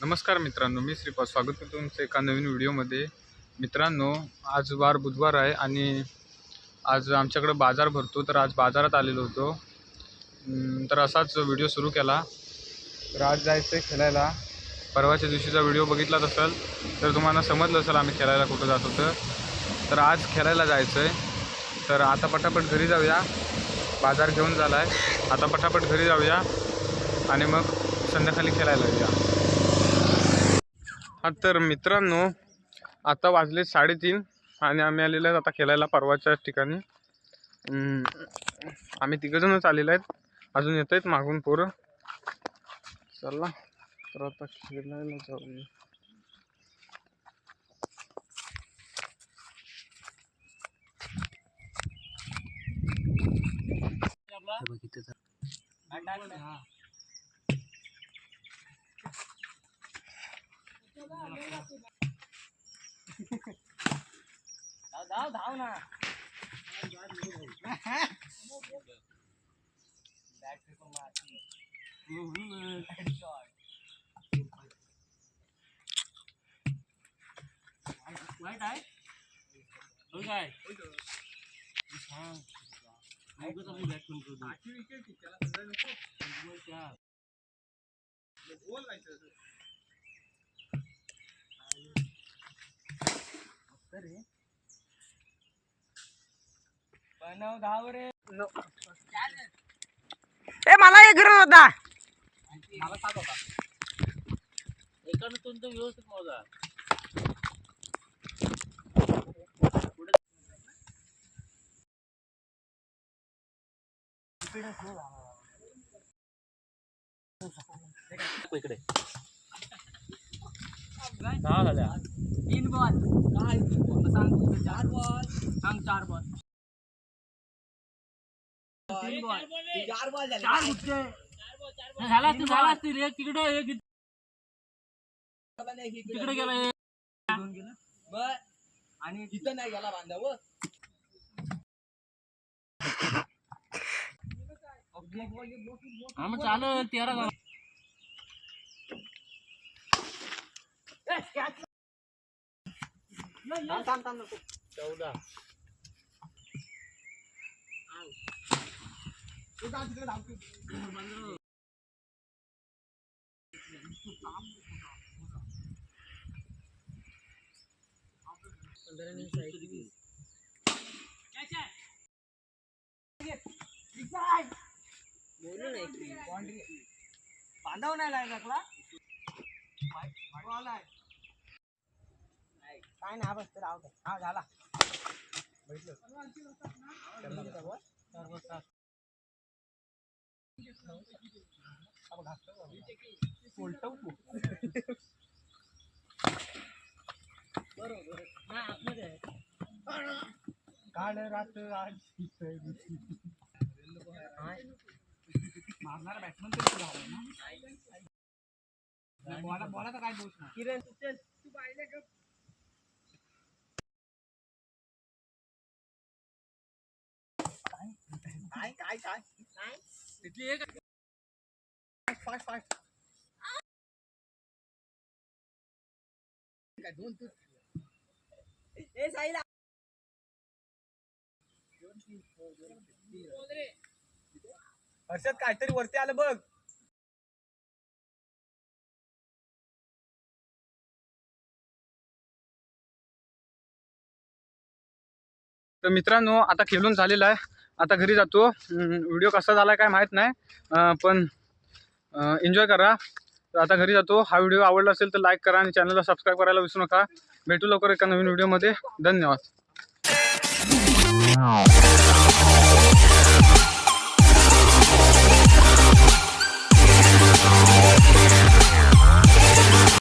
नमस्कार मित्रांनो, मी श्रीपाद स्वागत करतो तुमचं एका नवीन व्हिडिओमध्ये। मित्रांनो, आज वार बुधवार आहे आणि आज आमच्याकडे बाजार भरतो, तर आज बाजारात आलेलो होतो। तर असाच व्हिडिओ सुरू केला। तर आज जायचं आहे खेळायला। परवाच्या दिवशीचा व्हिडिओ बघितलाच असेल तर तुम्हाला समजलं असेल आम्ही खेळायला कुठं जात होतो। तर आज खेळायला जायचं आहे। तर आता पटापट घरी जाऊया, बाजार घेऊन झाला आहे। आता पटापट घरी जाऊया आणि मग संध्याकाळी खेळायला जाऊया। हा तर मित्रांनो, आता वाजले 3:30 आणि आम्ही आलेलो आहेत आता खेळायला परवाच्या ठिकाणी। आम्ही तिघजणच आलेलो आहेत, अजून येत आहेत मागून पोरं। चला तर आता खेळायला जाऊया। धाव ना वाईट आहे काय ए मला एक गरज होता, मला साथ होता एकानं तुमचं व्यवस्थित मोजा। इकडे 10 झाल्या। 3 बॉल काय सांग, 4 बॉल सांग, 4 बॉल 3 बॉल 4 बॉल झाले, 4 गुट्टे झाला तू रे। तिकडे गेला बर आणि तिथं नाही गेला बांधाव। चालू 13 झाला। थांब 14 बांधाव नाही लागला काय ना बस तर हा झाला काल रात आज मारणारा बॅट्समन बोला तर काय दोष ना किरण तू पाहिले का काय तिथली एक फास्ट काय दोन तू ए साईला हर्षद काहीतरी वरती आलं बघ। तर मित्रांनो, आता खेळून झालेला आहे, आता घरी जातो। व्हिडिओ कसा झाला काय माहीत नाही, पण एन्जॉय करा। तर आता घरी जातो। हा व्हिडिओ आवडला असेल तर लाईक करा आणि चॅनलला सबस्क्राईब करायला विसरू नका। भेटू लवकर एका नवीन व्हिडिओमध्ये। धन्यवाद।